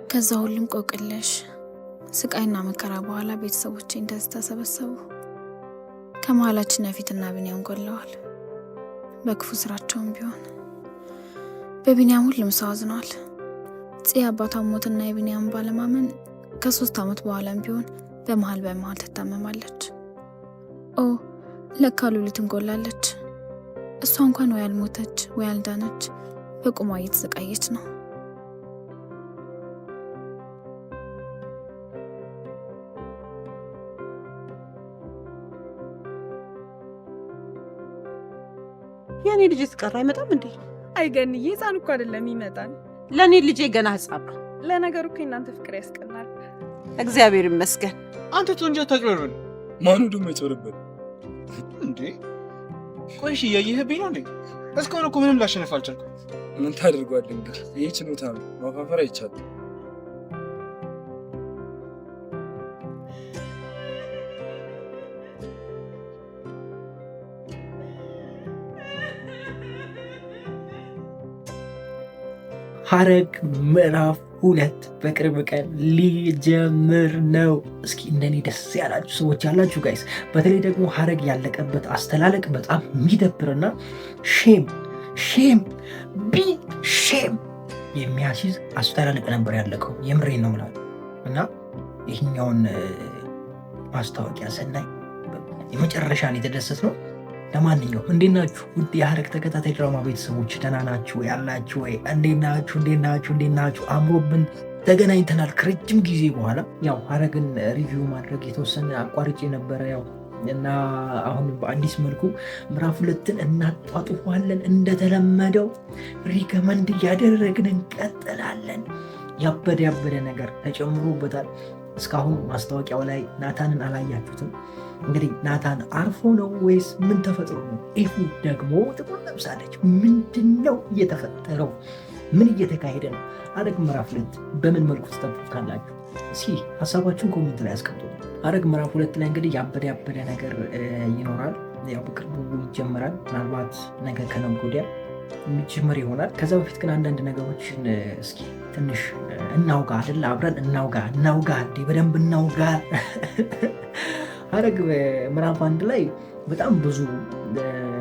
ከዛ ሁሉም ቆቅልሽ ስቃይና መከራ በኋላ ቤተሰቦቼ እንደዚህ ተሰበሰቡ። ከመሀላችን ያፌትና ቢኒያም ጎለዋል። በክፉ ስራቸውም ቢሆን በቢኒያም ሁሉም ሰው አዝኗል። ጽ አባቷን ሞትና የቢኒያም ባለማመን ከ3 ዓመት በኋላም ቢሆን በመሀል ትታመማለች። ኦ ለካ ሉሊት እንጎላለች። እሷ እንኳን ወይ አልሞተች ወይ አልዳነች፣ በቁሟ እየተሰቃየች ነው። የኔ ልጅ እስቀር አይመጣም እንዴ? አይገንዬ ህፃን እኮ አይደለም ይመጣል። ለኔ ልጄ ገና ህፃን ነው። ለነገሩ እኮ እናንተ ፍቅር ያስቀናል። እግዚአብሔር ይመስገን። አንተ ቶንጃ ታጭበርብር። ማኑ ደግሞ ይጨርብር እንዴ? ቆይሽ እያየህብኝ ነው እንዴ? እስካሁን እኮ ምንም ላሸነፍ አልቻልኩም። ምን ታደርጓለህ እንግዲህ፣ ይህ ችሎታ ነው። ማፋፈር አይቻልም። ሐረግ ምዕራፍ 2 በቅርብ ቀን ሊጀምር ነው። እስኪ እንደኔ ደስ ያላችሁ ሰዎች ያላችሁ ጋይስ፣ በተለይ ደግሞ ሐረግ ያለቀበት አስተላለቅ በጣም የሚደብርና ሼም የሚያስይዝ አስተላለቅ ነበር ያለቀው። የምሬን ነው ምናምን እና ይህኛውን ማስታወቂያ ስናይ የመጨረሻን የተደሰት ነው። ለማንኛውም እንዴት ናችሁ ውድ የሐረግ ተከታታይ ድራማ ቤተሰቦች፣ ደህና ናችሁ ያላችሁ ወይ? እንዴት ናችሁ? አምሮብን ተገናኝተናል ከረጅም ጊዜ በኋላ። ያው ሐረግን ሪቪው ማድረግ የተወሰነ አቋርጬ ነበረ ያው እና አሁን በአዲስ መልኩ ምዕራፍ 2ን እናጧጡፋለን። እንደተለመደው ሪከመንድ እያደረግን እንቀጥላለን። ያበደ ነገር ተጨምሮበታል። እስካሁን ማስታወቂያው ላይ ናታንን አላያችሁትም። እንግዲህ ናታን አርፎ ነው ወይስ ምን ተፈጥሮ ነው? ኤፉ ደግሞ ጥቁር ለብሳለች። ምንድን ነው እየተፈጠረው? ምን እየተካሄደ ነው? ሐረግ ምዕራፍ 2 በምን መልኩ ትጠብቃላችሁ? እስኪ ሀሳባችሁን ኮሜንት ላይ አስቀምጡ። ሐረግ ምዕራፍ 2 ላይ እንግዲህ ያበደ ነገር ይኖራል። ያው በቅርቡ ይጀምራል። ምናልባት ነገ ከነገ ወዲያ የሚጀምር ይሆናል። ከዛ በፊት ግን አንዳንድ ነገሮችን እስኪ ትንሽ እናውጋ አይደል? አብረን እናውጋ እንዴ! በደንብ እናውጋ። ሐረግ ምዕራፍ 1 ላይ በጣም ብዙ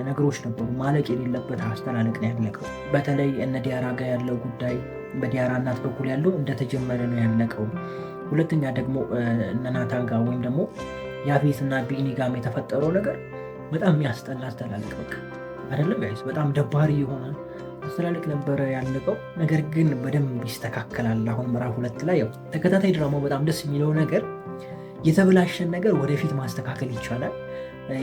ነገሮች ነበሩ። ማለቅ የሌለበት አስተላለቅ ነው ያለቀው። በተለይ እነ ዲያራ ጋር ያለው ጉዳይ በዲያራ እናት በኩል ያለው እንደተጀመረ ነው ያለቀው። ሁለተኛ ደግሞ እነ ናታን ጋር ወይም ደግሞ ያፌትና ቢኒ ጋር የተፈጠረው ነገር በጣም የሚያስጠላ አስተላለቅ በቃ አይደለም ጋይስ፣ በጣም ደባሪ የሆነ አስተላለቅ ነበረ ያለቀው። ነገር ግን በደንብ ይስተካከላል። አሁን ምዕራፍ 2 ላይ ያው ተከታታይ ድራማው በጣም ደስ የሚለው ነገር የተበላሸን ነገር ወደፊት ማስተካከል ይቻላል።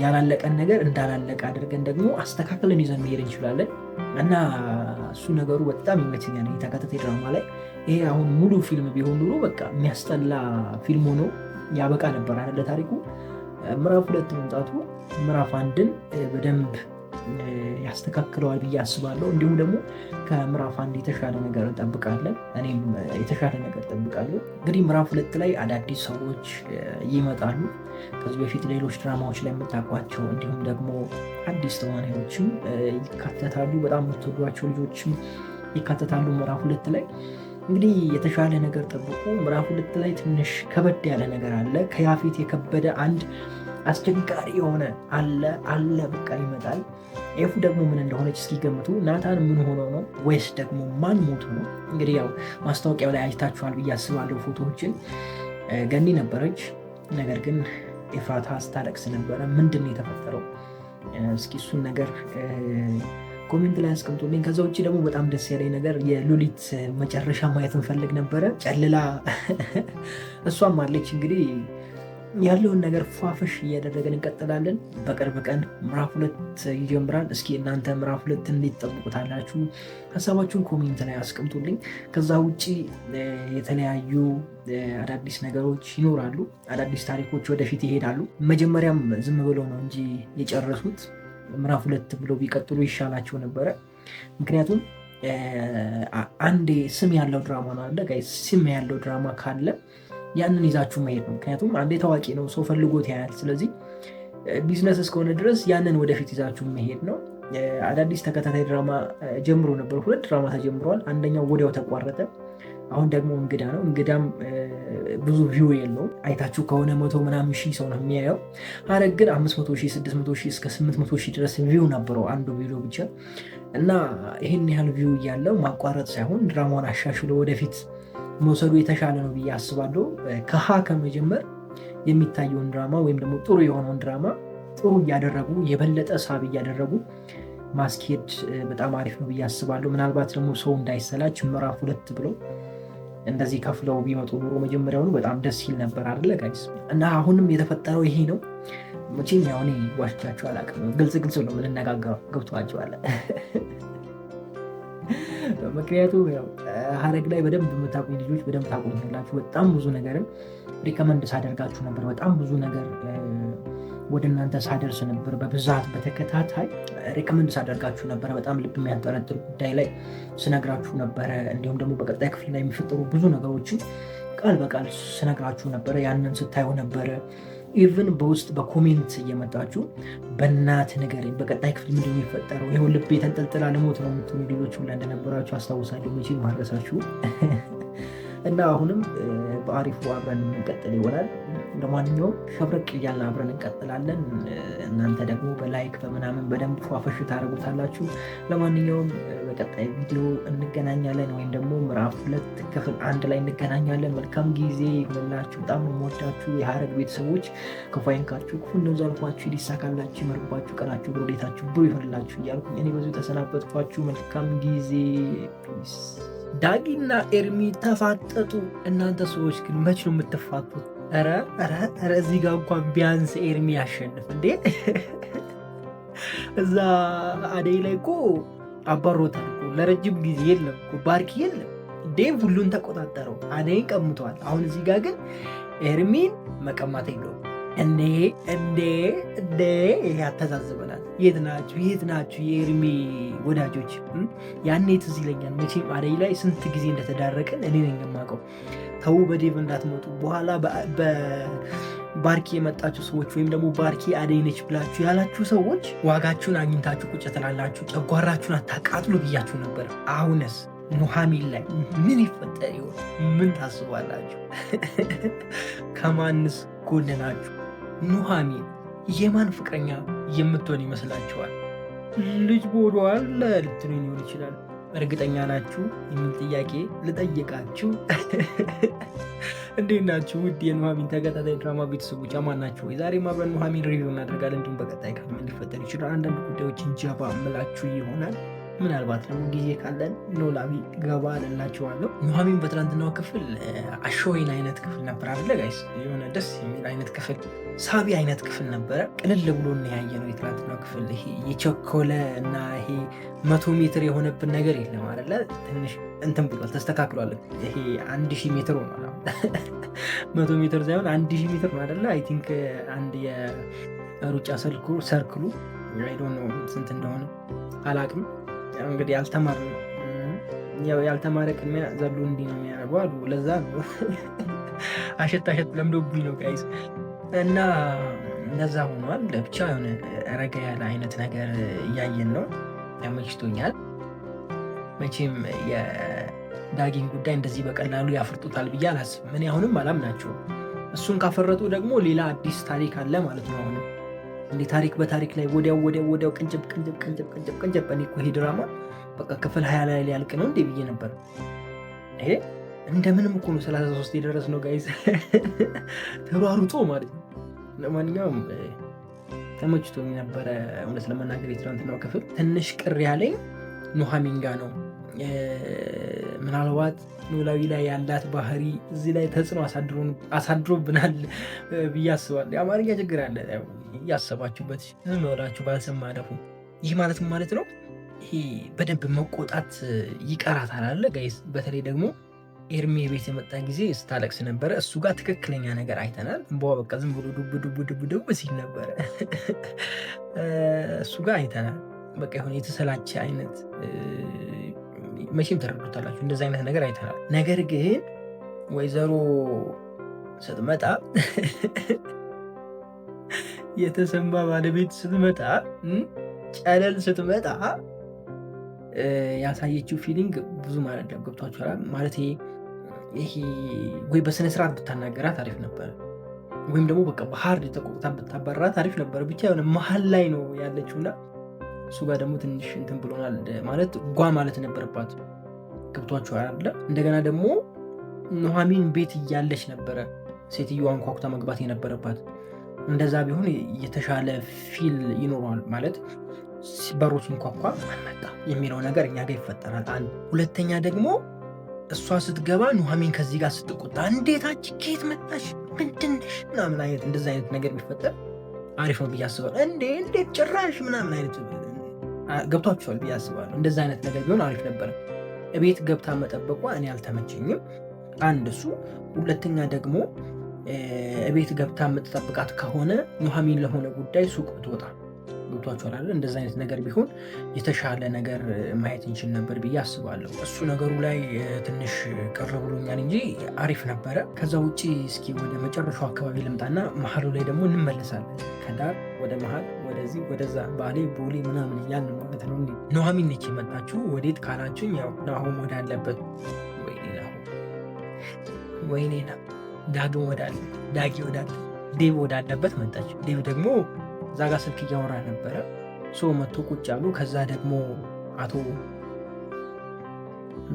ያላለቀን ነገር እንዳላለቀ አድርገን ደግሞ አስተካክለን ይዘን መሄድ እንችላለን እና እሱ ነገሩ በጣም ይመቸኛል ተከታታይ ድራማ ላይ። ይሄ አሁን ሙሉ ፊልም ቢሆን ኑሮ በቃ የሚያስጠላ ፊልም ሆኖ ያበቃ ነበር አይደለ ታሪኩ። ምዕራፍ 2 መምጣቱ ምዕራፍ 1ን በደንብ ያስተካክለዋል ብዬ አስባለሁ። እንዲሁም ደግሞ ከምዕራፍ 1 የተሻለ ነገር እንጠብቃለን። እኔም የተሻለ ነገር እንጠብቃለሁ። እንግዲህ ምዕራፍ 2 ላይ አዳዲስ ሰዎች ይመጣሉ። ከዚህ በፊት ሌሎች ድራማዎች ላይ የምታውቋቸው እንዲሁም ደግሞ አዲስ ተዋናዮችም ይካተታሉ። በጣም የምትወዷቸው ልጆችም ይካተታሉ ምዕራፍ 2 ላይ። እንግዲህ የተሻለ ነገር ጠብቁ። ምዕራፍ 2 ላይ ትንሽ ከበድ ያለ ነገር አለ። ከያፌት የከበደ አንድ አስቸጋሪ የሆነ አለ በቃ ይመጣል። ኤፉ ደግሞ ምን እንደሆነች እስኪገምቱ። ናታን ምን ሆኖ ነው ወይስ ደግሞ ማን ሞቶ ነው? እንግዲህ ያው ማስታወቂያው ላይ አይታችኋል ብዬ አስባለሁ ፎቶዎችን። ገኒ ነበረች፣ ነገር ግን ኤፍራታ ስታለቅስ ነበረ። ምንድን ነው የተፈጠረው? እስኪ እሱን ነገር ኮሜንት ላይ አስቀምጡልኝ። ከዛ ውጭ ደግሞ በጣም ደስ ያለኝ ነገር የሉሊት መጨረሻ ማየት እንፈልግ ነበረ። ጨልላ እሷም አለች። እንግዲህ ያለውን ነገር ፏፈሽ እያደረገን እንቀጥላለን። በቅርብ ቀን ምዕራፍ 2 ይጀምራል። እስኪ እናንተ ምዕራፍ 2 እንዴት ጠብቁታላችሁ? ሀሳባችሁን ኮሜንት ላይ አስቀምጡልኝ። ከዛ ውጭ የተለያዩ አዳዲስ ነገሮች ይኖራሉ። አዳዲስ ታሪኮች ወደፊት ይሄዳሉ። መጀመሪያም ዝም ብለው ነው እንጂ የጨረሱት ምዕራፍ 2 ብለው ቢቀጥሉ ይሻላቸው ነበረ። ምክንያቱም አንዴ ስም ያለው ድራማ ነው አለ ጋይስ። ስም ያለው ድራማ ካለ ያንን ይዛችሁ መሄድ ነው። ምክንያቱም አንዴ ታዋቂ ነው፣ ሰው ፈልጎት ያያል። ስለዚህ ቢዝነስ እስከሆነ ድረስ ያንን ወደፊት ይዛችሁ መሄድ ነው። አዳዲስ ተከታታይ ድራማ ጀምሮ ነበር። 2 ድራማ ተጀምረዋል። አንደኛው ወዲያው ተቋረጠ። አሁን ደግሞ እንግዳ ነው። እንግዳም ብዙ ቪው የለውም። አይታችሁ ከሆነ 100 ምናምን ሺህ ሰው ነው የሚያየው። ሐረግ ግን 500 ሺህ 600 ሺህ እስከ 800 ሺህ ድረስ ቪው ነበረው አንዱ ቪዲዮ ብቻ እና ይህን ያህል ቪው እያለው ማቋረጥ ሳይሆን ድራማውን አሻሽሎ ወደፊት መውሰዱ የተሻለ ነው ብዬ አስባለሁ። ከሀ ከመጀመር የሚታየውን ድራማ ወይም ደግሞ ጥሩ የሆነውን ድራማ ጥሩ እያደረጉ የበለጠ ሳቢ እያደረጉ ማስኬድ በጣም አሪፍ ነው ብዬ አስባለሁ። ምናልባት ደግሞ ሰው እንዳይሰላች ምዕራፍ 2 ብለው እንደዚህ ከፍለው ቢመጡ ኖሮ መጀመሪያውኑ በጣም ደስ ይል ነበር አይደለ ጋይስ? እና አሁንም የተፈጠረው ይሄ ነው። መቼም ያው እኔ ዋሽቻችሁ አላውቅም። ግልጽ ነው የምንነጋገረው፣ ገብቷችኋል? ምክንያቱም ያው ሐረግ ላይ በደንብ የምታውቁኝ ልጆች በደንብ ታውቁኛላችሁ። በጣም ብዙ ነገርን ሪከመንድ ሳደርጋችሁ ነበር። በጣም ብዙ ነገር ወደ እናንተ ሳደርስ ነበር። በብዛት በተከታታይ ሪከመንድ ሳደርጋችሁ ነበረ። በጣም ልብ የሚያንጠለጥል ጉዳይ ላይ ስነግራችሁ ነበረ። እንዲሁም ደግሞ በቀጣይ ክፍል ላይ የሚፈጠሩ ብዙ ነገሮችን ቃል በቃል ስነግራችሁ ነበረ። ያንን ስታዩ ነበረ። ኢቭን በውስጥ በኮሜንት እየመጣችሁ በእናት ነገር በቀጣይ ክፍል ምንድን ነው የሚፈጠረው፣ ይኸው ልቤ ተንጠልጥላ ልሞት ነው የምትሉ ልጆች ሁላ እንደነበራችሁ አስታውሳለሁ። መቼም ማድረሳችሁ እና አሁንም በአሪፉ አብረን እንቀጥል ይሆናል። ለማንኛውም ሸብረቅ እያልን አብረን እንቀጥላለን። እናንተ ደግሞ በላይክ በምናምን በደንብ ፏፈሽ ታደርጉታላችሁ። ለማንኛውም በቀጣይ ቪዲዮ እንገናኛለን፣ ወይም ደግሞ ምዕራፍ 2 ክፍል 1 ላይ እንገናኛለን። መልካም ጊዜ ይሁንላችሁ። በጣም የምወዳችሁ የሐረግ ቤተሰቦች ክፉ አይንካችሁ፣ ክፉ እንደዛልኳችሁ ሊሳካላችሁ፣ ይመርባችሁ፣ ቀናችሁ ብሮዴታችሁ ብሩ ይሆንላችሁ እያልኩኝ እኔ በዚሁ ተሰናበትኳችሁ። መልካም ጊዜ። ዳጊና ኤርሚ ተፋጠጡ። እናንተ ሰዎች ግን መች ነው የምትፋጡት? ኧረ እዚህ ጋር እንኳን ቢያንስ ኤርሚ ያሸንፍ እንዴ! እዛ አደይ ላይ እኮ አባሮታል እኮ ለረጅም ጊዜ የለም እኮ ባርኪ የለም ዴቭ ሁሉን ተቆጣጠረው፣ አደይን ቀምቷል። አሁን እዚህ ጋር ግን ኤርሚን መቀማት የለውም። እንዴ ያተዛዝበናል። የት ናችሁ የኤርሚ ወዳጆች? ያኔ ትዝ ይለኛል መቼም አደይ ላይ ስንት ጊዜ እንደተዳረቅን እኔ ነኝ የማውቀው። ተው በዴቭ እንዳትመጡ። በኋላ ባርኪ የመጣችሁ ሰዎች ወይም ደግሞ ባርኪ አደይ ነች ብላችሁ ያላችሁ ሰዎች ዋጋችሁን አግኝታችሁ ቁጭ ትላላችሁ። ጨጓራችሁን አታቃጥሉ ብያችሁ ነበር። አሁንስ ኑሐሚን ላይ ምን ይፈጠር ይሆን? ምን ታስባላችሁ? ከማንስ ጎን ናችሁ? ኑሐሚን የማን ፍቅረኛ የምትሆን ይመስላችኋል? ልጅ ቦዷል ልትሉኝ ሊሆን ይችላል። እርግጠኛ ናችሁ የሚል ጥያቄ ልጠይቃችሁ። እንዴት ናችሁ ውድ የኑሐሚን ተከታታይ ድራማ ቤተሰቦች፣ አማን ናችሁ? የዛሬ አብረን ኑሐሚን ሪቪው እናደርጋለን። እንዲሁም በቀጣይ ክፍል ምን ሊፈጠር ይችላል አንዳንድ ጉዳዮችን ጀባ እምላችሁ ይሆናል። ምናልባት ደግሞ ጊዜ ካለን ኖላዊ ገባ ልላችኋለሁ። ኑሐሚን በትናንትናው ክፍል አሾይን አይነት ክፍል ነበር አይደለ ጋይስ? የሆነ ደስ የሚል አይነት ክፍል፣ ሳቢ አይነት ክፍል ነበረ። ቅልል ብሎ ያየ ነው የትናንትናው ክፍል። ይሄ የቸኮለ እና ይሄ 100 ሜትር የሆነብን ነገር የለም አይደለ? ትንሽ እንትን ብሏል፣ ተስተካክሏል። ይሄ 1000 ሜትር ሆኗል። 100 ሜትር ሳይሆን 1000 ሜትር ነው አይደለ? አይ ቲንክ አንድ የሩጫ ሰርክሉ አይ ዶንት ኖ ስንት እንደሆነ አላቅም። እንግዲህ ያልተማረ ቅድሚያ ዘሎ እንዲህ ነው የሚያደርገው አሉ። ለዛ ነው አሸት ለምዶብኝ ነው ጋይስ። እና እንደዛ ሆኗል። ብቻ የሆነ ረጋ ያለ አይነት ነገር እያየን ነው። ተመችቶኛል። መቼም የዳጊን ጉዳይ እንደዚህ በቀላሉ ያፈርጡታል ብዬ አላስብም። እኔ አሁንም አላምናቸውም። እሱን ካፈረጡ ደግሞ ሌላ አዲስ ታሪክ አለ ማለት ነው። አሁንም እንዲህ ታሪክ በታሪክ ላይ ወዲያው ቅንጭብ። እኔ እኮ ይሄ ድራማ በቃ ክፍል 20 ላይ ሊያልቅ ነው እንዴ ብዬ ነበር። ይሄ እንደምንም እኮ ነው 33 የደረስ ነው ጋይዝ፣ ተሯሩጦ ማለት ነው። ለማንኛውም ተመችቶኝ ነበረ እውነት ለመናገር። የትናንትናው ክፍል ትንሽ ቅር ያለኝ ኑሐሚን ጋ ነው። ምናልባት ኖላዊ ላይ ያላት ባህሪ እዚህ ላይ ተጽዕኖ አሳድሮብናል ብዬ አስባለሁ። የአማርኛ ችግር አለ እያሰባችሁበት ዝም ብላችሁ ባልሰማ አለፉ። ይህ ማለት ነው ይሄ በደንብ መቆጣት ይቀራታል አለ ጋይስ። በተለይ ደግሞ ኤርሚ ቤት የመጣ ጊዜ ስታለቅስ ነበረ። እሱ ጋር ትክክለኛ ነገር አይተናል። እንበዋ በቃ ዝም ብሎ ዱብ ሲል ነበረ። እሱ ጋር አይተናል። በቃ የሆነ የተሰላቸ አይነት መቼም ተረዱታላችሁ። እንደዚህ አይነት ነገር አይተናል። ነገር ግን ወይዘሮ ስትመጣ የተሰማ ባለቤት ስትመጣ ጨለል ስትመጣ ያሳየችው ፊሊንግ ብዙ ማለት ነው። ገብቷችኋል ማለት ይሄ ወይ በስነ ስርዓት ብታናገራት አሪፍ ነበረ፣ ወይም ደግሞ በቃ በሀርድ ተቆጥታ ብታባራት አሪፍ ነበረ። ብቻ የሆነ መሀል ላይ ነው ያለችውና እሱ ጋር ደግሞ ትንሽ እንትን ብሎናል ማለት ጓ ማለት ነበረባት። ገብቷችኋል አይደለ? እንደገና ደግሞ ኑሐሚን ቤት እያለች ነበረ ሴትዮዋን ኳኩታ መግባት የነበረባት። እንደዛ ቢሆን የተሻለ ፊል ይኖረዋል ማለት በሩ ሲንኳኳ መጣ የሚለው ነገር እኛ ጋር ይፈጠራል። አንድ ሁለተኛ ደግሞ እሷ ስትገባ ኑሐሚን ከዚህ ጋር ስትቆጣ እንዴታች ከየት መጣሽ ምንድነሽ ምናምን አይነት እንደዛ አይነት ነገር ቢፈጠር አሪፍ ነው ብዬ አስባለሁ። እንዴት ጭራሽ ምናምን አይነት ገብቷችኋል ብዬ አስባለሁ። እንደዛ አይነት ነገር ቢሆን አሪፍ ነበረ። እቤት ገብታ መጠበቋ እኔ አልተመቸኝም። አንድ እሱ። ሁለተኛ ደግሞ እቤት ገብታ የምትጠብቃት ከሆነ ኑሐሚን ለሆነ ጉዳይ ሱቅ ብትወጣ ገብቷችኋል አይደል? እንደዛ አይነት ነገር ቢሆን የተሻለ ነገር ማየት እንችል ነበር ብዬ አስባለሁ። እሱ ነገሩ ላይ ትንሽ ቅር ብሎኛል እንጂ አሪፍ ነበረ። ከዛ ውጭ እስኪ ወደ መጨረሻው አካባቢ ልምጣና መሀሉ ላይ ደግሞ እንመለሳለን። ከዳር ወደ መሀል ወደዚህ ወደዛ ባሌ ቦሌ ምናምን ያን ማለት ነው። ኑሐሚን ነች የመጣችሁ ወዴት ካላችሁኝ ያው ናሆም ወዳለበት ወይኔ ዳግም ወዳለ ዳጊ ወዳለ ዴቭ ወዳለበት መጣች። ዴቭ ደግሞ እዛ ጋር ስልክ እያወራ ነበረ። ሶ መቶ ቁጭ አሉ። ከዛ ደግሞ አቶ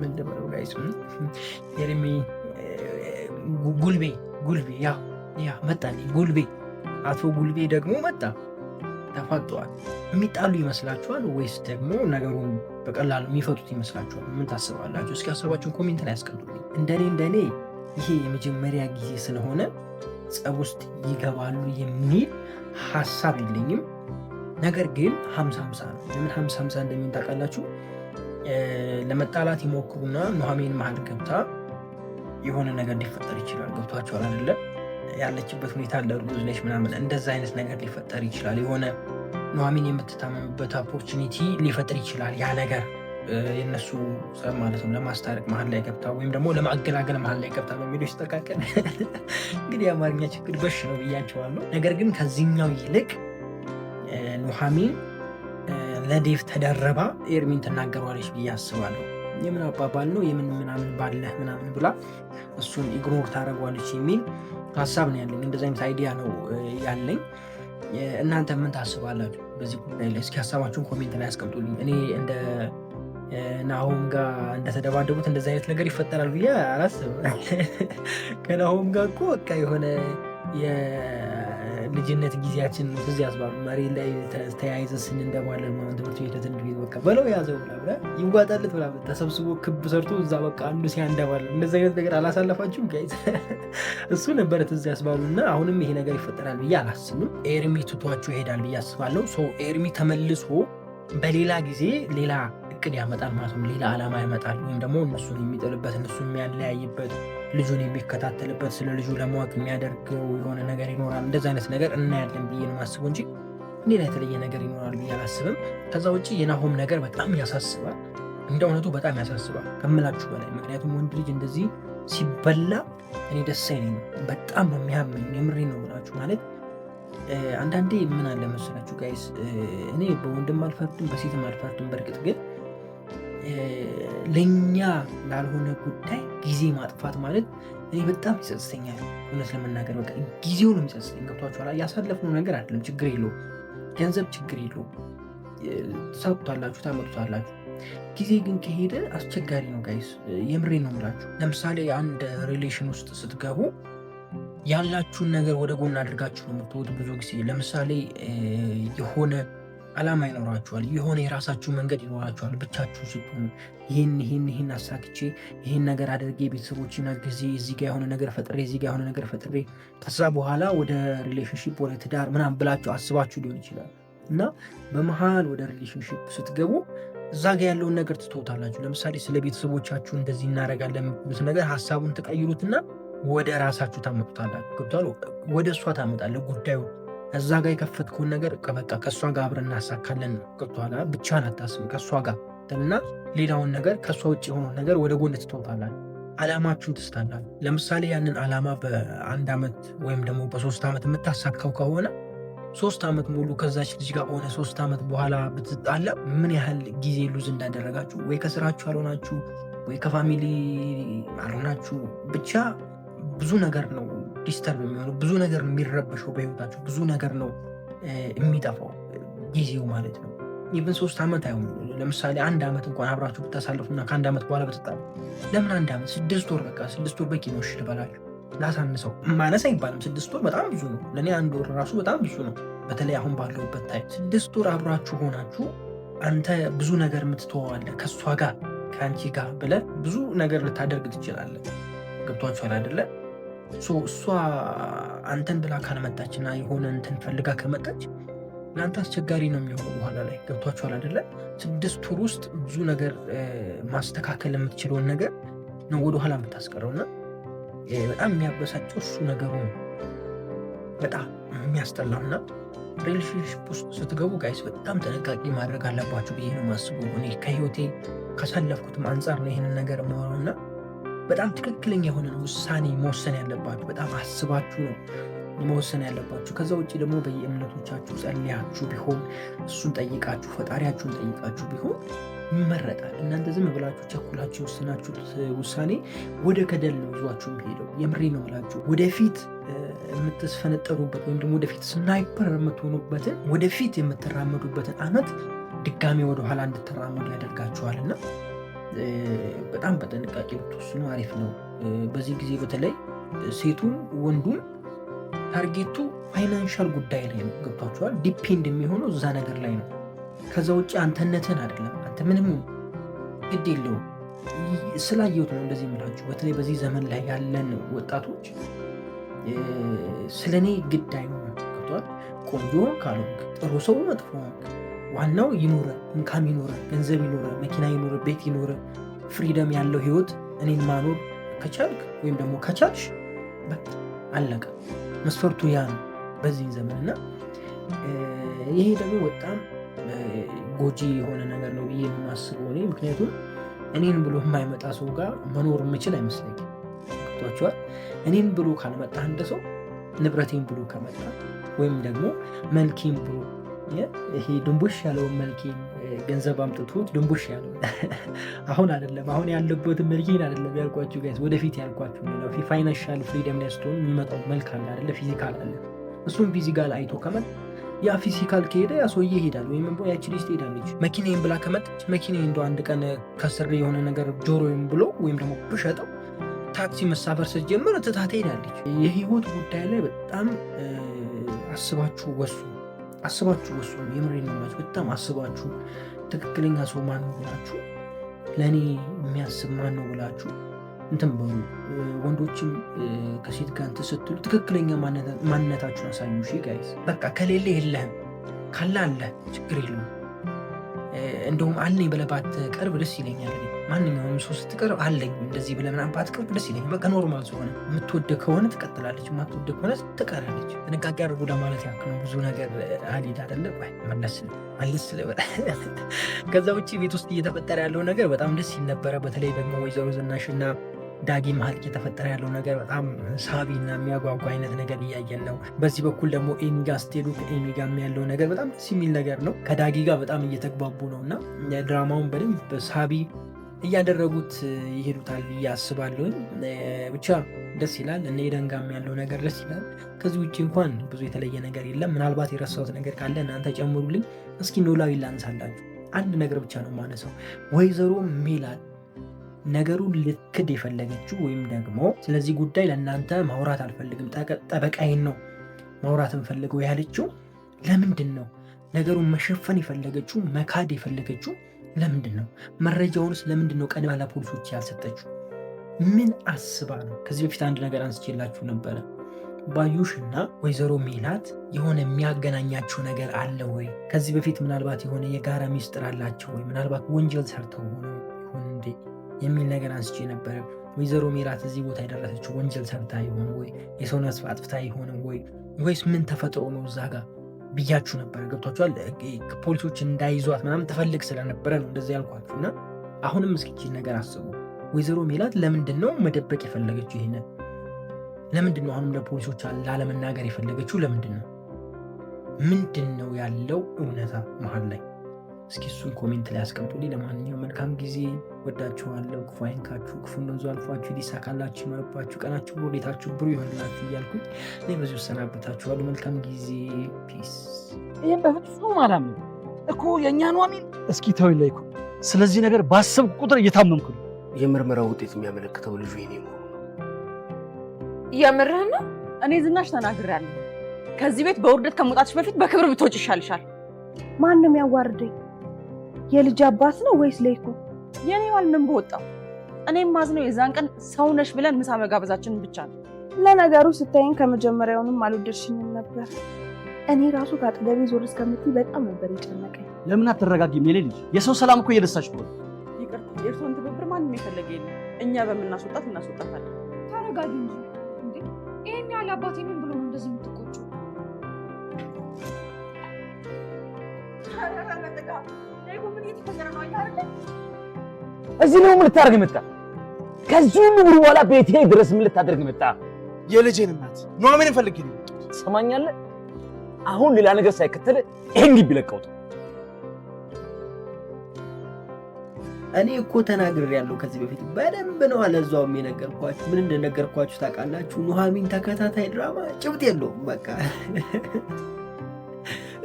ምንድነው ጋይስ ኤርሚ ጉልቤ ያ መጣልኝ። ጉልቤ አቶ ጉልቤ ደግሞ መጣ። ተፋጠዋል። የሚጣሉ ይመስላችኋል ወይስ ደግሞ ነገሩን በቀላሉ የሚፈቱት ይመስላችኋል? ምን ታስባላችሁ? እስኪ ሀሳባችሁን ኮሜንት ላይ ያስቀምጡልኝ። እንደኔ ይሄ የመጀመሪያ ጊዜ ስለሆነ ጸብ ውስጥ ይገባሉ የሚል ሀሳብ የለኝም። ነገር ግን 50-50 ነው። ለምን 50-50 እንደሚሆን ታውቃላችሁ? ለመጣላት ይሞክሩና ኑሐሚን መሀል ገብታ የሆነ ነገር ሊፈጠር ይችላል። ገብቷቸዋል አይደለ? ያለችበት ሁኔታ ለእርጉዝ ነች ምናምን፣ እንደዛ አይነት ነገር ሊፈጠር ይችላል። የሆነ ኑሐሚን የምትታመምበት ኦፖርቹኒቲ ሊፈጥር ይችላል። ያ ነገር የነሱ ጸብ ማለት ነው ለማስታረቅ መሀል ላይ ገብታ ወይም ደግሞ ለማገላገል መሀል ላይ ገብታ በሚለው ይስተካከል። እንግዲህ የአማርኛ ችግር በሽ ነው ብያቸዋለሁ። ነገር ግን ከዚህኛው ይልቅ ኑሐሚን ለዴቭ ተደረባ ኤርሚን ትናገረዋለች ብዬ አስባለሁ። የምን አባባል ነው የምን ምናምን ባለህ ምናምን ብላ እሱን ኢግኖር ታደርገዋለች የሚል ሀሳብ ነው ያለኝ። እንደዚ አይነት አይዲያ ነው ያለኝ። እናንተ ምን ታስባላችሁ በዚህ ጉዳይ ላይ? እስኪ ሀሳባችሁን ኮሜንት ላይ ያስቀምጡልኝ። እኔ እንደ ናሆም ጋር እንደተደባደቡት እንደዚህ አይነት ነገር ይፈጠራል ብዬ አላስብም። ከናሆም ጋር እኮ በቃ የሆነ የልጅነት ጊዜያችን ትዝ ያስባሉ። መሬት ላይ ተያይዘን ስንንደባለን ትምህርት ቤት ትንድ ቤት በቃ በለው ያዘው ብላ ይዋጣለት ብላ ተሰብስቦ ክብ ሰርቶ እዛ በቃ አንዱ ሲያንደባለን እንደዚህ አይነት ነገር አላሳለፋችሁም ጋይዝ? እሱ ነበረ ትዝ ያስባሉ። እና አሁንም ይሄ ነገር ይፈጠራል ብዬ አላስብም። ኤርሚ ትቷችሁ ይሄዳል ብዬ አስባለሁ። ኤርሚ ተመልሶ በሌላ ጊዜ ሌላ እቅድ ያመጣል ማለት ነው። ሌላ ዓላማ ያመጣል፣ ወይም ደግሞ እነሱን የሚጥልበት፣ እነሱን የሚያለያይበት፣ ልጁን የሚከታተልበት፣ ስለ ልጁ ለማወቅ የሚያደርገው የሆነ ነገር ይኖራል። እንደዚ አይነት ነገር እናያለን ብዬ ነው የማስበው እንጂ ሌላ የተለየ ነገር ይኖራል ብዬ አላስብም። ከዛ ውጭ የናሆም ነገር በጣም ያሳስባል። እንደ እውነቱ በጣም ያሳስባል ከምላችሁ በላይ። ምክንያቱም ወንድ ልጅ እንደዚህ ሲበላ እኔ ደስ አይለኝም። በጣም ነው የሚያመኝ። የምሬ ነው ብላችሁ ማለት አንዳንዴ ምን አለ መሰላችሁ ጋይስ፣ እኔ በወንድም አልፈርድም በሴትም አልፈርድም። በእርግጥ ግን ለእኛ ላልሆነ ጉዳይ ጊዜ ማጥፋት ማለት እኔ በጣም ይጸጽተኛል። እውነት ለመናገር በቃ ጊዜው ነው የሚጸጽተኝ። ገብቷችኋል? ያሳለፍነው ነገር አይደለም፣ ችግር የለውም። ገንዘብ ችግር የለውም፣ ትሰጡታላችሁ፣ ታመጡታላችሁ። ጊዜ ግን ከሄደ አስቸጋሪ ነው ጋይስ። የምሬ ነው የምላችሁ። ለምሳሌ አንድ ሪሌሽን ውስጥ ስትገቡ ያላችሁን ነገር ወደ ጎን አድርጋችሁ ነው የምትወጡ ብዙ ጊዜ። ለምሳሌ የሆነ ዓላማ ይኖራችኋል፣ የሆነ የራሳችሁ መንገድ ይኖራችኋል። ብቻችሁ ስትሆኑ ይህን አሳክቼ ይህን ነገር አድርጌ ቤተሰቦችን ጊዜ እዚህ ጋ የሆነ ነገር ፈጥሬ እዚህ ጋ የሆነ ነገር ፈጥሬ ከዛ በኋላ ወደ ሪሌሽንሽፕ ወደ ትዳር ምናምን ብላችሁ አስባችሁ ሊሆን ይችላል። እና በመሀል ወደ ሪሌሽንሽፕ ስትገቡ እዛ ጋ ያለውን ነገር ትተውታላችሁ። ለምሳሌ ስለ ቤተሰቦቻችሁ እንደዚህ እናደርጋለን የምትሉት ነገር ሀሳቡን ትቀይሩትና ወደ ራሳችሁ ታመጡታላችሁ። ገብቷል? ወደ እሷ ታመጣለህ ጉዳዩ። እዛ ጋር የከፈትከውን ነገር በቃ ከእሷ ጋር አብረን እናሳካለን። ገብቷል? ብቻህን አታስብ፣ ከእሷ ጋር እና ሌላውን ነገር ከእሷ ውጭ የሆነውን ነገር ወደ ጎን ትተውታላችሁ። ዓላማችሁን ትስታላችሁ። ለምሳሌ ያንን ዓላማ በ1 ዓመት ወይም ደግሞ በ3 ዓመት የምታሳካው ከሆነ 3 ዓመት ሙሉ ከዛች ልጅ ጋር ሆነ 3 ዓመት በኋላ ብትጣላ ምን ያህል ጊዜ ሉዝ እንዳደረጋችሁ ወይ ከስራችሁ አልሆናችሁ ወይ ከፋሚሊ አልሆናችሁ ብቻ ብዙ ነገር ነው ዲስተርብ የሚሆነው፣ ብዙ ነገር የሚረበሸው በህይወታችሁ፣ ብዙ ነገር ነው የሚጠፋው ጊዜው ማለት ነው። ኢቨን 3 ዓመት አይሆን ለምሳሌ 1 ዓመት እንኳን አብራችሁ ብታሳልፉና ከ1 ዓመት በኋላ ብትጣሉ ለምን 1 ዓመት 6 ወር በቃ 6 ወር በቂ ነው። እሺ ልበላችሁ ላሳንሰው ማነስ አይባልም። 6 ወር በጣም ብዙ ነው ለእኔ 1 ወር ራሱ በጣም ብዙ ነው። በተለይ አሁን ባለሁበት ታይም 6 ወር አብራችሁ ሆናችሁ አንተ ብዙ ነገር የምትተዋዋለህ ከእሷ ጋር ከአንቺ ጋር ብለህ ብዙ ነገር ልታደርግ ትችላለህ። ገብቷችኋል አይደለ? እሷ አንተን ብላ ካልመጣችና የሆነ እንትን ፈልጋ ከመጣች ለአንተ አስቸጋሪ ነው የሚሆነው በኋላ ላይ። ገብቷችኋል አይደለ? 6 ወር ውስጥ ብዙ ነገር ማስተካከል የምትችለውን ነገር ነው ወደኋላ የምታስቀረውና በጣም የሚያበሳጨው እሱ ነገሩ ነው። በጣም የሚያስጠላውና ሪሌሽንሽፕ ውስጥ ስትገቡ ጋይስ በጣም ጥንቃቄ ማድረግ አለባችሁ ብዬ ነው የማስበው። እኔ ከህይወቴ ካሳለፍኩትም አንጻር ነው ይህንን ነገር የማወራውና በጣም ትክክለኛ የሆነ ውሳኔ መወሰን ያለባችሁ፣ በጣም አስባችሁ ነው መወሰን ያለባችሁ። ከዛ ውጭ ደግሞ በየእምነቶቻችሁ ጸልያችሁ ቢሆን እሱን ጠይቃችሁ ፈጣሪያችሁን ጠይቃችሁ ቢሆን ይመረጣል። እናንተ ዝም ብላችሁ ቸኩላችሁ የወሰናችሁት ውሳኔ ወደ ገደል ነው ይዟችሁ የሚሄደው። የምሬ ነው ብላችሁ ወደፊት የምትስፈነጠሩበት ወይም ደግሞ ወደፊት ስናይፐር የምትሆኑበትን ወደፊት የምትራመዱበትን ዓመት ድጋሚ ወደኋላ እንድትራመዱ ያደርጋችኋልና በጣም በጥንቃቄ ብትወስኑ አሪፍ ነው። በዚህ ጊዜ በተለይ ሴቱን ወንዱን ታርጌቱ ፋይናንሻል ጉዳይ ላይ ነው። ገብቷችኋል? ዲፔንድ የሚሆነው እዛ ነገር ላይ ነው። ከዛ ውጭ አንተነትን አይደለም። አንተ ምንም ግድ የለውም። ስላየሁት ነው እንደዚህ የምላችሁ። በተለይ በዚህ ዘመን ላይ ያለን ወጣቶች ስለ እኔ ግድ አይሆንም። ገብቷል? ቆንጆ ካልሆንክ፣ ጥሩ ሰው መጥፎ ሆንክ፣ ዋናው ይኖረ እንካም ይኖረ ገንዘብ ይኖረ መኪና ይኖረ ቤት ይኖረ ፍሪደም ያለው ህይወት እኔን ማኖር ከቻልክ ወይም ደግሞ ከቻልሽ በቃ አለቀ። መስፈርቱ ያ ነው በዚህ ዘመንና ይሄ ደግሞ በጣም ጎጂ የሆነ ነገር ነው ብዬ የማስበው እኔ። ምክንያቱም እኔን ብሎ የማይመጣ ሰው ጋር መኖር የምችል አይመስለኝም። ገብቷችኋል? እኔን ብሎ ካልመጣ አንድ ሰው ንብረቴን ብሎ ከመጣ ወይም ደግሞ መልኬን ብሎ ይሄ ድንቡሽ ያለውን መልኬን ገንዘብ አምጥቶት ድንቡሽ ያለው አሁን አይደለም አሁን ያለበትን መልኬን አይደለም ያልኳችሁ ጋይስ፣ ወደፊት ያልኳችሁ ነው። ፋይናንሻል ፍሪደም ላይ ስትሆን የሚመጣው መልክ አለ አይደለ? ፊዚካል አለ። እሱም ፊዚካል አይቶ ከመጣ ያ ፊዚካል ከሄደ ያ ሰውዬ ይሄዳል፣ ወይም ያቺ ልጅ ትሄዳለች። መኪናዬን ብላ ከመጣች መኪናዬ እንደው አንድ ቀን ከስር የሆነ ነገር ጆሮዬን ብሎ ወይም ደግሞ ብሸጠው ታክሲ መሳፈር ስትጀምር ትታ ትሄዳለች። የህይወት ጉዳይ ላይ በጣም አስባችሁ ወስኑ። የምሬን ነው። በጣም አስባችሁ ትክክለኛ ሰው ማን ነው ብላችሁ ለእኔ የሚያስብ ማን ነው ብላችሁ እንትን በሉ። ወንዶችም ከሴት ጋር እንትን ስትሉ ትክክለኛ ማንነታችሁን አሳዩ። እሺ ጋይስ፣ በቃ ከሌለ የለህም፣ ካለ አለ፣ ችግር የለውም። እንደውም አለኝ ብለህ ባትቀርብ ደስ ይለኛል። ማንኛውም ሰው ስትቀርብ አለኝ እንደዚህ ብለህ ምናምን ባትቀርብ ደስ ይለኛል። በቃ ኖርማል ስለሆነ የምትወድ ከሆነ ትቀጥላለች፣ የማትወድ ከሆነ ትቀራለች። ጥንቃቄ አድርጉ ለማለት ያክል ነው። ብዙ ነገር አልሄድ አይደለ? መለስ ልበል። ከዛ ውጭ ቤት ውስጥ እየተፈጠረ ያለው ነገር በጣም ደስ ይል ነበረ። በተለይ ደግሞ ወይዘሮ ዝናሽና ዳጊ መሀል እየተፈጠረ ያለው ነገር በጣም ሳቢና የሚያጓጓ አይነት ነገር እያየን ነው። በዚህ በኩል ደግሞ ኤሚ ጋር ስትሄዱ ከኤሚ ጋር ያለው ነገር በጣም ደስ የሚል ነገር ነው። ከዳጊ ጋር በጣም እየተግባቡ ነው እና ድራማውን በደንብ ሳቢ እያደረጉት ይሄዱታል ብዬ አስባለሁኝ። ብቻ ደስ ይላል። እነ ኤደን ጋር ያለው ነገር ደስ ይላል። ከዚህ ውጭ እንኳን ብዙ የተለየ ነገር የለም። ምናልባት የረሳሁት ነገር ካለ እናንተ ጨምሩልኝ። እስኪ ኖላዊ ላንሳላችሁ። አንድ ነገር ብቻ ነው ማነሳው። ወይዘሮ ሜላት ነገሩን ልክድ የፈለገችው ወይም ደግሞ ስለዚህ ጉዳይ ለእናንተ ማውራት አልፈልግም፣ ጠበቃዬን ነው ማውራት እንፈልገው ያለችው ለምንድን ነው? ነገሩን መሸፈን የፈለገችው መካድ የፈለገችው ለምንድን ነው? መረጃውንስ ለምንድን ነው ቀድማ ለፖሊሶች ያልሰጠችው? ምን አስባ ነው? ከዚህ በፊት አንድ ነገር አንስቼላችሁ ነበረ። ባዩሽ እና ወይዘሮ ሜላት የሆነ የሚያገናኛቸው ነገር አለ ወይ? ከዚህ በፊት ምናልባት የሆነ የጋራ ሚስጥር አላቸው ወይ? ምናልባት ወንጀል ሰርተው ሆነ ይሆን እንዴ የሚል ነገር አንስቼ ነበረ። ወይዘሮ ሜላት እዚህ ቦታ የደረሰችው ወንጀል ሰርታ ይሆን ወይ? የሰው ነፍስ አጥፍታ ይሆን ወይ? ወይስ ምን ተፈጥሮ ነው እዛ ጋር ብያችሁ ነበረ። ገብቷችኋል? ፖሊሶች እንዳይዟት ምናምን ትፈልግ ስለነበረ ነው እንደዚህ ያልኳችሁ። እና አሁንም እስኪ ነገር አስቡ። ወይዘሮ ሜላት ለምንድን ነው መደበቅ የፈለገችው? ይሄንን ለምንድን ነው አሁንም ለፖሊሶች ላለመናገር የፈለገችው? ለምንድን ነው ምንድን ነው ያለው እውነታ መሀል ላይ? እስኪ እሱን ኮሜንት ላይ አስቀምጡልኝ። ለማንኛውም መልካም ጊዜ፣ ወዳችኋለሁ። ክፉ አይንካችሁ፣ ክፉ እንደዙ አልፏችሁ፣ ሊሳካላችሁ ይመርባችሁ፣ ቀናችሁ በሁኔታችሁ ብሩ ይሆንላችሁ እያልኩኝ እኔ በዚሁ ሰናበታችኋለሁ። መልካም ጊዜ፣ ፒስ። ይህም በፍጹም አላምንም እኮ የእኛ ኑሐሚን። እስኪ ተወኝ ላይ እኮ ስለዚህ ነገር ባሰብኩ ቁጥር እየታመምኩ ነው። የምርመራው ውጤት የሚያመለክተው ልጁ የኔ መሆኑ ነው። የምርህን ነው? እኔ ዝናሽ ተናግሬያለሁ። ከዚህ ቤት በውርደት ከመውጣትሽ በፊት በክብር ብትወጪ ይሻልሻል። ማንም ያዋርደኝ የልጅ አባት ነው ወይስ ለይኩ? የኔ ባል ምን በወጣው? እኔም ማዝነው የዛን ቀን ሰው ነሽ ብለን ምሳ መጋበዛችንን ብቻ ነው። ለነገሩ ስታይን ከመጀመሪያውንም አልወደድሽኝም ነበር። እኔ ራሱ ከአጠገቤ ዞር እስከምትይ በጣም ነበር የጨነቀኝ። ለምን አትረጋጊም? የኔ ልጅ የሰው ሰላም እኮ እየደሳች ነው። ይቅርታ፣ የእርሶን ትብብር ማንም የፈለገ የለም። እኛ በምናስወጣት እናስወጣታለን። ተረጋጊ እንጂ እንዴ! ይሄን ያህል አባቴ ምን ብሎ ነው እንደዚህ የምትቆጩ? እዚህ ነው ምን ልታደርግ መጣ? ከዚህ ሁሉ በኋላ ቤቴ ድረስ ምን ልታደርግ መጣ? የልጄን እናት ኑሐሚንን ፈልጌ ነው። ትሰማኛለህ? አሁን ሌላ ነገር ሳይከተል ይሄን ግቢ ለቀውት። እኔ እኮ ተናግሬያለሁ ከዚህ በፊት በደንብ ነው አለዛውም የነገርኳችሁ። ምን እንደነገርኳችሁ ታውቃላችሁ? ኑሐሚን ተከታታይ ድራማ ጭብጥ የለውም በቃ።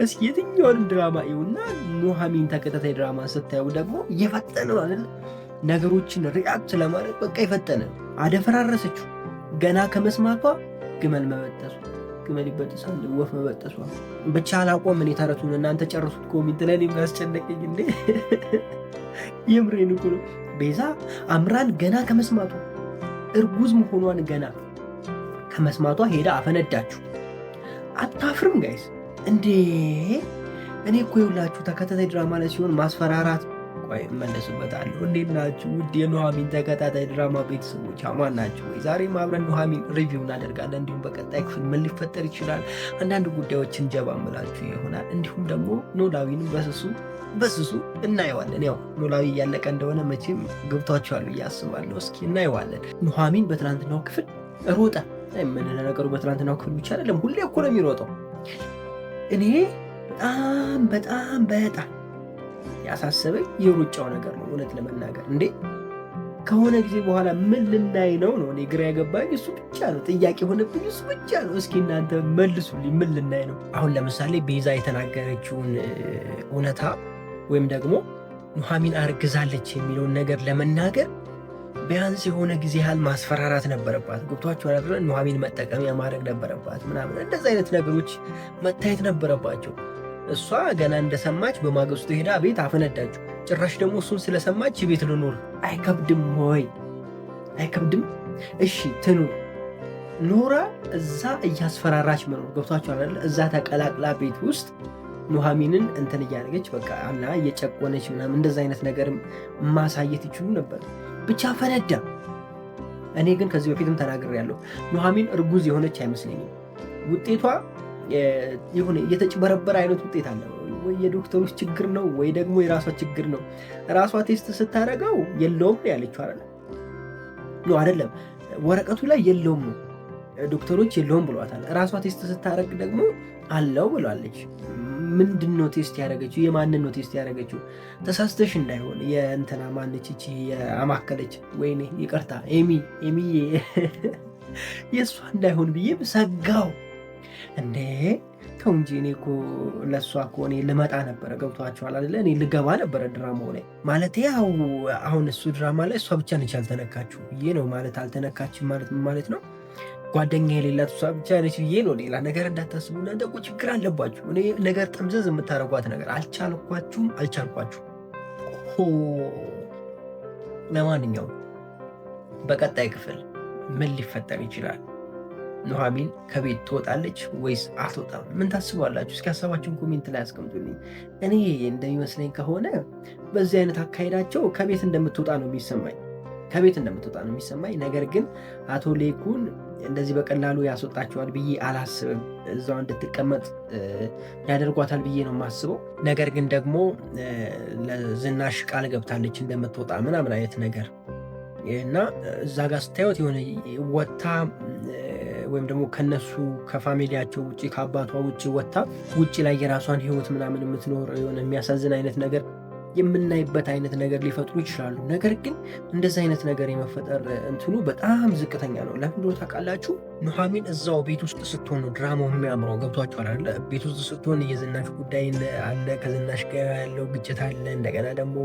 እስኪ የትኛውንም ድራማ ይሁንና ኑሐሚን ተከታታይ ድራማ ስታዩ ደግሞ እየፈጠነ ነው አይደል? ነገሮችን ሪአክት ለማድረግ በቃ የፈጠነ አደፈራረሰችው። ገና ከመስማቷ ግመል መበጠሱ፣ ግመል ይበጠሳል ወፍ መበጠሷ። ብቻ አላቆም። እኔ ተረቱን እናንተ ጨርሱት። ኮሜንት ላይ እኔም ያስጨነቀኝ እንዴ! የምሬን እኮ ነው። ቤዛ አምራን ገና ከመስማቷ እርጉዝ መሆኗን ገና ከመስማቷ ሄዳ አፈነዳችሁ። አታፍርም ጋይስ እንዴ? እኔ እኮ ይኸውላችሁ ተከታታይ ድራማ ላይ ሲሆን ማስፈራራት፣ ቆይ እመለስበታለሁ። እንዴት ናችሁ ውድ የኑሐሚን ተከታታይ ድራማ ቤተሰቦች፣ አማን ናችሁ ወይ? ዛሬም አብረን ኑሐሚን ሪቪው እናደርጋለን። እንዲሁም በቀጣይ ክፍል ምን ሊፈጠር ይችላል አንዳንድ ጉዳዮችን ጀባ ምላችሁ ይሆናል። እንዲሁም ደግሞ ኖላዊንም በስሱ እናየዋለን። ያው ኖላዊ እያለቀ እንደሆነ መቼም ገብቷችኋል ብዬ አስባለሁ። እስኪ እናየዋለን። ኑሐሚን በትናንትናው ክፍል ሮጠ። ምን ለነገሩ በትናንትናው ክፍል ብቻ አይደለም፣ ሁሌ እኮ ነው የሚሮጠው። እኔ በጣም ያሳሰበኝ የሩጫው ነገር ነው። እውነት ለመናገር እንዴ ከሆነ ጊዜ በኋላ ምን ልናይ ነው እኔ ግራ ያገባኝ እሱ ብቻ ነው። ጥያቄ ሆነብኝ እሱ ብቻ ነው። እስኪ እናንተ መልሱልኝ፣ ምን ልናይ ነው? አሁን ለምሳሌ ቤዛ የተናገረችውን እውነታ ወይም ደግሞ ኑሐሚን አርግዛለች የሚለውን ነገር ለመናገር ቢያንስ የሆነ ጊዜ ያህል ማስፈራራት ነበረባት። ገብቷችሁ አይደል? ኑሐሚን መጠቀሚያ ማድረግ ነበረባት ምናምን፣ እንደዚህ አይነት ነገሮች መታየት ነበረባቸው። እሷ ገና እንደሰማች በማግስቱ ሄዳ ቤት አፈነዳችሁ። ጭራሽ ደግሞ እሱን ስለሰማች ቤት ልኖር አይከብድም ወይ? አይከብድም? እሺ ትኑር። ኖራ እዛ እያስፈራራች መኖር ገብቷችሁ አይደል? እዛ ተቀላቅላ ቤት ውስጥ ኑሐሚንን እንትን እያደረገች በቃ አላ እየጨቆነች ምናምን እንደዛ አይነት ነገር ማሳየት ይችሉ ነበር። ብቻ ፈነዳ። እኔ ግን ከዚህ በፊትም ተናግሬያለሁ፣ ኑሐሚን እርጉዝ የሆነች አይመስለኝም። ውጤቷ የሆነ የተጭበረበረ አይነት ውጤት አለ። ወይ የዶክተሮች ችግር ነው ወይ ደግሞ የራሷ ችግር ነው። ራሷ ቴስት ስታደርገው የለውም ያለችው አይደለም፣ ወረቀቱ ላይ የለውም ነው። ዶክተሮች የለውም ብሏታል። ራሷ ቴስት ስታደርግ ደግሞ አለው ብሏለች። ምንድን ነው ቴስት ያደረገችው? የማንን ነው ቴስት ያደረገችው? ተሳስተሽ እንዳይሆን የእንትና ማነች እቺ የአማከለች፣ ወይኔ ይቅርታ ኤሚዬ የእሷ እንዳይሆን ብዬም ሰጋው። እንዴ ተው እንጂ እኔ እኮ ለእሷ እኮ እኔ ልመጣ ነበረ። ገብቷችኋል አይደለ? እኔ ልገባ ነበረ ድራማው ላይ ማለት ያው አሁን እሱ ድራማ ላይ እሷ ብቻ ነች ያልተነካችው ብዬ ነው ማለት። አልተነካችም ማለት ምን ማለት ነው? ጓደኛ የሌላት እሷ ብቻ ነች ብዬ ነው። ሌላ ነገር እንዳታስቡ እናንተ እኮ ችግር አለባችሁ። እኔ ነገር ጠምዘዝ የምታደርጓት ነገር አልቻልኳችሁም። ለማንኛውም በቀጣይ ክፍል ምን ሊፈጠር ይችላል? ኑሐሚን ከቤት ትወጣለች ወይስ አትወጣም? ምን ታስባላችሁ? እስኪ ሀሳባችሁን ኮሜንት ላይ አስቀምጡልኝ። እኔ እንደሚመስለኝ ከሆነ በዚህ አይነት አካሄዳቸው ከቤት እንደምትወጣ ነው የሚሰማኝ። ነገር ግን አቶ ሌኩን እንደዚህ በቀላሉ ያስወጣቸዋል ብዬ አላስብም። እዛው እንድትቀመጥ ያደርጓታል ብዬ ነው የማስበው። ነገር ግን ደግሞ ለዝናሽ ቃል ገብታለች እንደምትወጣ ምናምን አይነት ነገር እና እዛ ጋር ስታዩት የሆነ ወታ ወይም ደግሞ ከነሱ ከፋሚሊያቸው ውጭ ከአባቷ ውጭ ወጥታ ውጭ ላይ የራሷን ህይወት ምናምን የምትኖር የሆነ የሚያሳዝን አይነት ነገር የምናይበት አይነት ነገር ሊፈጥሩ ይችላሉ። ነገር ግን እንደዚህ አይነት ነገር የመፈጠር እንትኑ በጣም ዝቅተኛ ነው። ለምን ታውቃላችሁ? ኑሐሚን እዛው ቤት ውስጥ ስትሆን ነው ድራማው የሚያምረው። ገብቷችኋል አይደለ? ቤት ውስጥ ስትሆን የዝናሽ ጉዳይ አለ፣ ከዝናሽ ጋር ያለው ግጭት አለ፣ እንደገና ደግሞ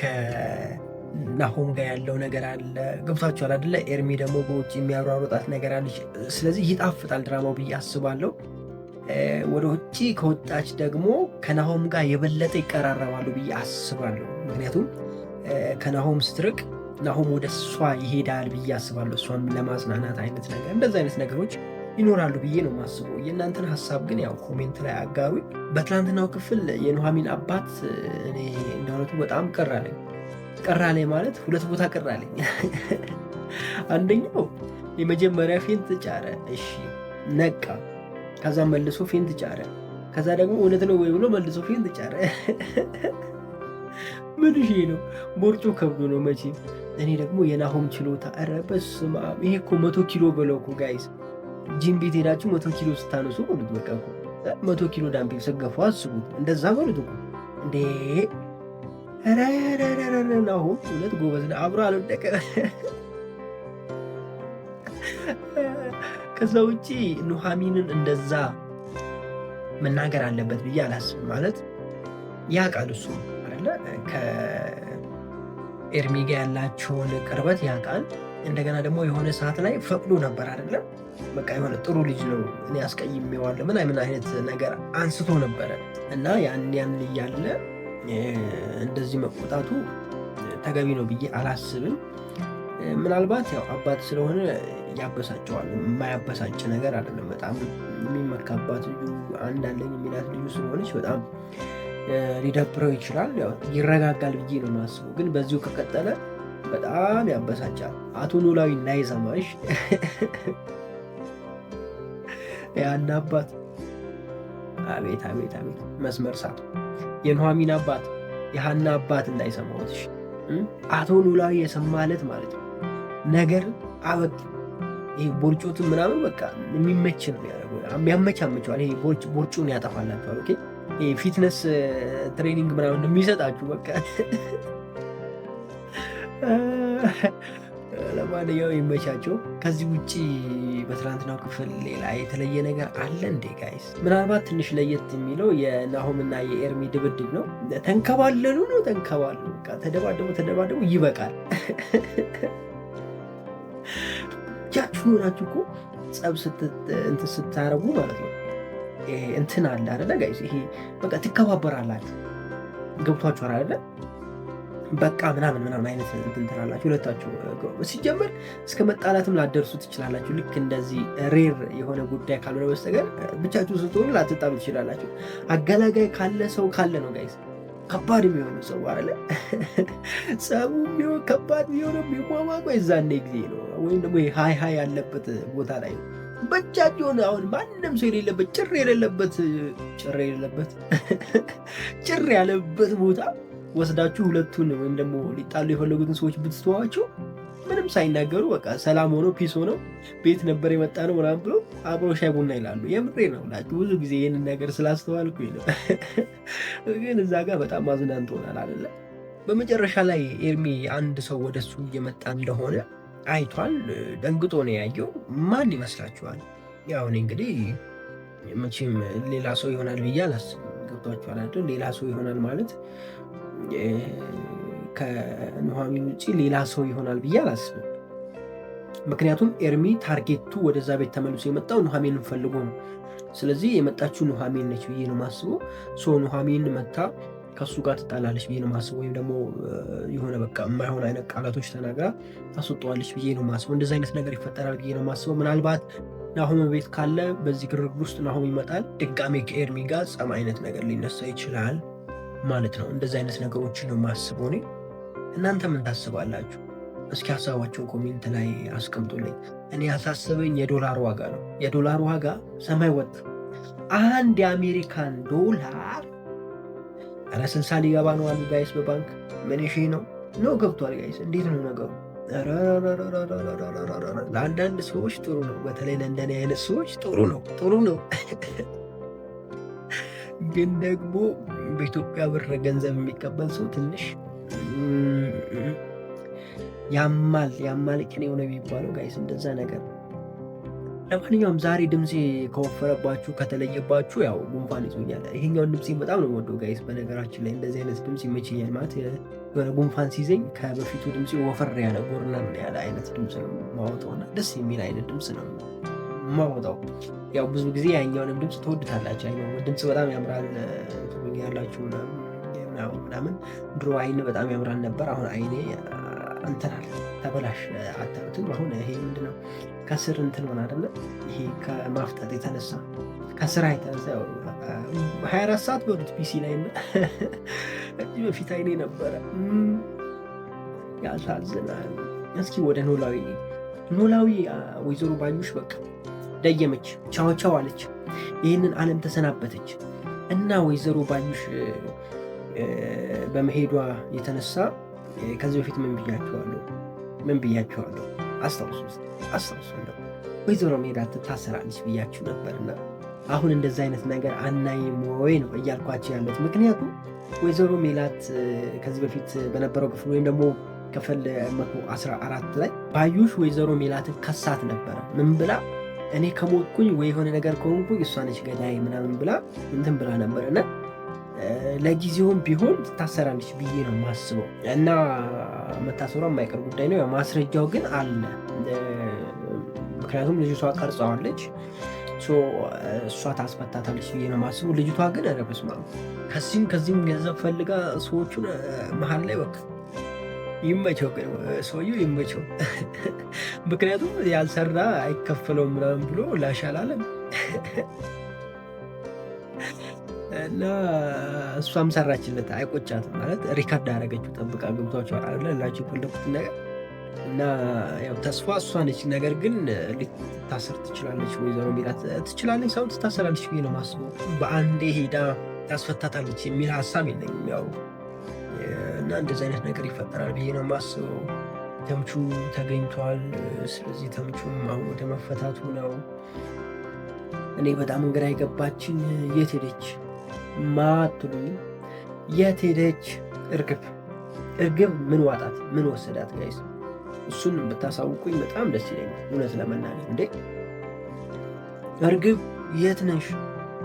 ከናሆም ጋር ያለው ነገር አለ። ገብቷችኋል አይደለ? ኤርሚ ደግሞ በውጭ የሚያሯሩጣት ነገር አለች። ስለዚህ ይጣፍጣል ድራማው ብዬ አስባለሁ። ወደ ውጭ ከወጣች ደግሞ ከናሆም ጋር የበለጠ ይቀራረባሉ ብዬ አስባለሁ። ምክንያቱም ከናሆም ስትርቅ ናሆም ወደ እሷ ይሄዳል ብዬ አስባለሁ። እሷን ለማጽናናት አይነት ነገር እንደዚህ አይነት ነገሮች ይኖራሉ ብዬ ነው የማስበው። የእናንተን ሀሳብ ግን ያው ኮሜንት ላይ አጋሩኝ። በትናንትናው ክፍል የኑሐሚን አባት እኔ እንደሆነቱ በጣም ቅር አለኝ ማለት ሁለት ቦታ ቅር አለኝ። አንደኛው የመጀመሪያ ፌንት ጫረ፣ እሺ ነቃ፣ ከዛ መልሶ ፌንት ጫረ፣ ከዛ ደግሞ እውነት ነው ወይ ብሎ መልሶ ፌንት ጫረ። ምን ይሄ ነው? ቦርጮ ከብዶ ነው መቼ። እኔ ደግሞ የናሆም ችሎታ፣ ኧረ በስመ አብ! ይሄ እኮ 100 ኪሎ በለው እኮ ጋይስ። ጂም ቤት ሄዳችሁ 100 ኪሎ ስታነሱ በሉት በቃ እኮ 100 ኪሎ ዳምፔል ስገፉ አስቡት። እንደዛ በሉት እኮ እንዴ! ኧረ ናሆም እውነት ጎበዝ ነው። አብሮ አልወደቀ። ከዛ ውጪ ኑሐሚንን እንደዛ መናገር አለበት ብዬ አላስብም። ማለት ያ ቃል እሱ አይደለ ከኤርሚ ጋር ያላቸውን ቅርበት ያ ቃል እንደገና ደግሞ የሆነ ሰዓት ላይ ፈቅዶ ነበር አይደለ? በቃ የሆነ ጥሩ ልጅ ነው እኔ አስቀይሜዋለሁ ምን አይነት ነገር አንስቶ ነበረ እና ያን እያለ እንደዚህ መቆጣቱ ተገቢ ነው ብዬ አላስብም። ምናልባት ያው አባት ስለሆነ ያበሳጨዋል። የማያበሳጭ ነገር አይደለም። በጣም የሚመካባት ልጁ አንዳንደኝ የሚላት ልጁ ስለሆነች በጣም ሊደብረው ይችላል። ያው ይረጋጋል ብዬ ነው የማስበው። ግን በዚሁ ከቀጠለ በጣም ያበሳጫል። አቶ ኖላዊ እንዳይሰማሽ ያን አባት አቤት አቤት አቤት መስመር ሳቱ የኑሐሚን አባት የሀና አባት እንዳይሰማዎትሽ። አቶ ኖላዊ የሰማለት ማለት ነው ነገር አበቅ ይሄ ቦርጮትን ምናምን በቃ የሚመች ነው ያደረገው። የሚያመቻመቸዋል። ይሄ ቦርጩን ያጠፋላቸዋል። ኦኬ ይሄ ፊትነስ ትሬኒንግ ምናምን የሚሰጣችሁ በቃ ለማንኛውም ይመቻቸው። ከዚህ ውጭ በትናንትናው ክፍል ሌላ የተለየ ነገር አለ እንዴ ጋይስ? ምናልባት ትንሽ ለየት የሚለው የናሆምና የኤርሚ ድብድብ ነው። ተንከባለሉ በቃ ተደባደቡ ይበቃል። ብቻችሁን ሆናችሁ እኮ ጸብ እንትን ስታረጉ ማለት ነው እንትን አለ አይደለ ጋይስ? ይሄ በቃ ትከባበራላችሁ። ገብቷችኋል አይደለ? በቃ ምናምን አይነት እንትን ትላላችሁ ሁለታችሁ። ሲጀመር እስከ መጣላትም ላደርሱ ትችላላችሁ። ልክ እንደዚህ ሬር የሆነ ጉዳይ ካልሆነ በስተቀር ብቻችሁ ስትሆኑ ላትጣሉ ትችላላችሁ። አገላጋይ ካለ ሰው ካለ ነው ጋይስ ከባድ የሚሆነው ሰው አለ። ጸቡ ቢሆን ከባድ ቢሆን የሚሟሟቁ የዛኔ ጊዜ ነው። ወይም ደግሞ ሀይ ያለበት ቦታ ላይ ነው። በእጃቸውን አሁን ማንም ሰው የሌለበት ጭር ያለበት ቦታ ወስዳችሁ ሁለቱን ወይም ደግሞ ሊጣሉ የፈለጉትን ሰዎች ብትተዋቸው ምንም ሳይናገሩ በቃ ሰላም ሆኖ ፒስ ሆነው ቤት ነበር የመጣ ነው ምናምን ብሎ አብሮ ሻይ ቡና ይላሉ። የምሬ ነው ላችሁ ብዙ ጊዜ ይህንን ነገር ስላስተዋልኩኝ ነው። ግን እዛ ጋር በጣም አዝናንቶናል አይደለ? በመጨረሻ ላይ ኤርሚ አንድ ሰው ወደሱ እየመጣ እንደሆነ አይቷል። ደንግጦ ነው ያየው። ማን ይመስላችኋል? ያው እኔ እንግዲህ መቼም ሌላ ሰው ይሆናል ብዬ አላስብም። ገብቷችኋል አይደል? ሌላ ሰው ይሆናል ማለት ከኑሐሚን ውጭ ሌላ ሰው ይሆናል ብዬ አላስብም። ምክንያቱም ኤርሚ ታርጌቱ ወደዛ ቤት ተመልሶ የመጣው ኑሐሚንን ፈልጎ ነው። ስለዚህ የመጣችው ኑሐሚን ነች ብዬ ነው ማስበው። ኑሐሚን መታ ከሱ ጋር ትጣላለች ብዬ ነው ማስበው። ወይም ደግሞ የሆነ በቃ የማይሆን አይነት ቃላቶች ተናግራ ታስወጣዋለች ብዬ ነው ማስበው። እንደዚህ አይነት ነገር ይፈጠራል ብዬ ነው ማስበው። ምናልባት ናሆም ቤት ካለ በዚህ ግርግር ውስጥ ናሆም ይመጣል። ድጋሜ ከኤርሚ ጋር ጸም አይነት ነገር ሊነሳ ይችላል ማለት ነው። እንደዚህ አይነት ነገሮችን ነው ማስበው እኔ። እናንተ ምን ታስባላችሁ? እስኪ ሀሳባቸውን ኮሜንት ላይ አስቀምጡልኝ። እኔ ያሳሰበኝ የዶላር ዋጋ ነው። የዶላር ዋጋ ሰማይ ወጣ። አንድ የአሜሪካን ዶላር 60 ሊገባ ነው አሉ ጋይስ በባንክ። ምን ሺህ ነው ገብቷል ጋይስ? እንዴት ነው ነገሩ? ለአንዳንድ ሰዎች ጥሩ ነው። በተለይ ለእንደኔ አይነት ሰዎች ጥሩ ነው። ግን ደግሞ በኢትዮጵያ ብር ገንዘብ የሚቀበል ሰው ትንሽ ያማል ቅኔው ነው የሚባለው ጋይስ፣ እንደዛ ነገር። ለማንኛውም ዛሬ ድምፄ ከወፈረባችሁ ከተለየባችሁ ያው ጉንፋን ይዞኛል። ይሄኛውን ድምፄ በጣም ነው የምወደው ጋይስ። በነገራችን ላይ እንደዚህ አይነት ድምፅ ይመቸኛል። ማለት የሆነ ጉንፋን ሲይዘኝ ከበፊቱ ድምፄ ወፈር ያለ ጎርናን ያለ አይነት ድምፅ ነው የማወጣውና ደስ የሚል አይነት ድምፅ ነው የማወጣው። ያው ብዙ ጊዜ ያኛውንም ድምፅ ትወድታላችሁ። ያኛው ድምፅ በጣም ያምራል ያላችሁ ምናምን። ድሮ አይን በጣም ያምራል ነበር። አሁን አይኔ እንትናል ተበላሽ አታዩትም። አሁን ይሄ ምንድነው ከስር እንትን ሆነ አይደለ? ይሄ ከማፍጠጥ የተነሳ ከስራ የተነሳ 24 ሰዓት በሉት ፒሲ ላይ እና እዚህ በፊት አይኔ ነበረ። ያሳዝናል። እስኪ ወደ ኖላዊ ወይዘሮ ባዩሽ በቃ ደየመች፣ ቻው አለች፣ ይህንን ዓለም ተሰናበተች እና ወይዘሮ ባዩሽ በመሄዷ የተነሳ ከዚህ በፊት ምን ብያቸዋለሁ? አስታውሱ ነው ወይዘሮ ሜላት ትታሰራለች ብያችሁ ነበርና አሁን እንደዚ አይነት ነገር አናይም ወይ ነው እያልኳቸው ያለት። ምክንያቱም ወይዘሮ ሜላት ከዚህ በፊት በነበረው ክፍል ወይም ደግሞ ክፍል 114 ላይ ባዩሽ ወይዘሮ ሜላትን ከሳት ነበረ። ምን ብላ? እኔ ከሞትኩኝ ወይ የሆነ ነገር ከሆንኩኝ እሷ ነች ገዳይ ምናምን ብላ እንትን ብላ ነበርና ለጊዜውም ቢሆን ትታሰራለች ብዬ ነው ማስበው እና መታሰሯ የማይቀር ጉዳይ ነው። ማስረጃው ግን አለ። ምክንያቱም ልጅቷ ቀርጸዋለች፣ እሷ ታስፈታታለች ብዬ ነው ማስበው። ልጅቷ ግን ኧረ በስመ አብ ከዚህም ገንዘብ ፈልጋ ሰዎቹን መሀል ላይ በቃ ይመቸው፣ ሰውየው ይመቸው። ምክንያቱም ያልሰራ አይከፈለውም ምናምን ብሎ ላሻላለም እና እሷም ሰራችለት፣ አይቆጫትም ማለት ሪካርድ አደረገችው ጠብቃ። ገብቷቸው ላቸው የፈለኩት ነገር እና ያው ተስፋ እሷ ነች። ነገር ግን ልታሰር ትችላለች፣ ወይዘሮ ሜላት ትችላለች፣ ሰው ትታሰራለች ብዬ ነው ማስበው። በአንዴ ሄዳ ታስፈታታለች የሚል ሀሳብ የለኝም ያው እና እንደዚህ አይነት ነገር ይፈጠራል ብዬ ነው ማስበው። ተምቹ ተገኝቷል። ስለዚህ ተምቹም አሁን ወደ መፈታቱ ነው። እኔ በጣም እንግራ የገባችን የት ሄደች ማትሉኝ? የት ሄደች እርግብ ምን ዋጣት? ምን ወሰዳት? ጋይስ እሱን ብታሳውቁኝ በጣም ደስ ይለኛል። እውነት ለመናገር እንዴ እርግብ የት ነሽ?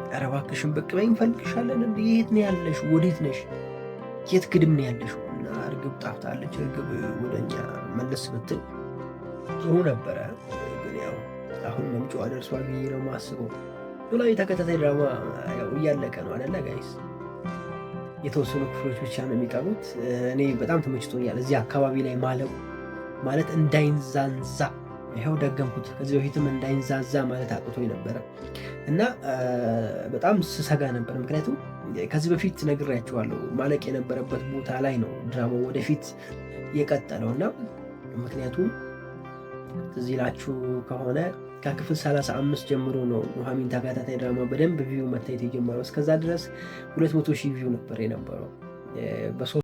ኧረ እባክሽን ብቅ በይ፣ እንፈልግሻለን። እንዴ የት ነው ያለሽ? ወዴት ነሽ? የት ግድም ነው ያለሽ? እና እርግብ ጠፍታለች። እርግብ ወደኛ መለስ ብትል ጥሩ ነበረ። ግን ያው አሁን መምጫዋ ደርሷል ብዬ ነው ማስበው። ኖላዊ ተከታታይ ድራማ ያው እያለቀ ነው አይደለ ጋይስ? የተወሰኑ ክፍሎች ብቻ ነው የሚቀሩት። እኔ በጣም ተመችቶኛል እዚህ አካባቢ ላይ ማለቁ። ማለት እንዳይንዛዛ፣ ይኸው ደገምኩት። ከዚህ በፊትም እንዳይንዛዛ ማለት አቅቶኝ ነበረ እና በጣም ስሰጋ ነበር። ምክንያቱም ከዚህ በፊት ነግሬያቸዋለሁ፣ ማለቅ የነበረበት ቦታ ላይ ነው ድራማው ወደፊት የቀጠለው እና ምክንያቱም ትዝ ይላችሁ ከሆነ ከክፍል 35 ጀምሮ ነው ኑሐሚን ተከታታይ ድራማ በደንብ ቪው መታየት የጀመረው። እስከዛ ድረስ 200,000 ቪው ነበር የነበረው።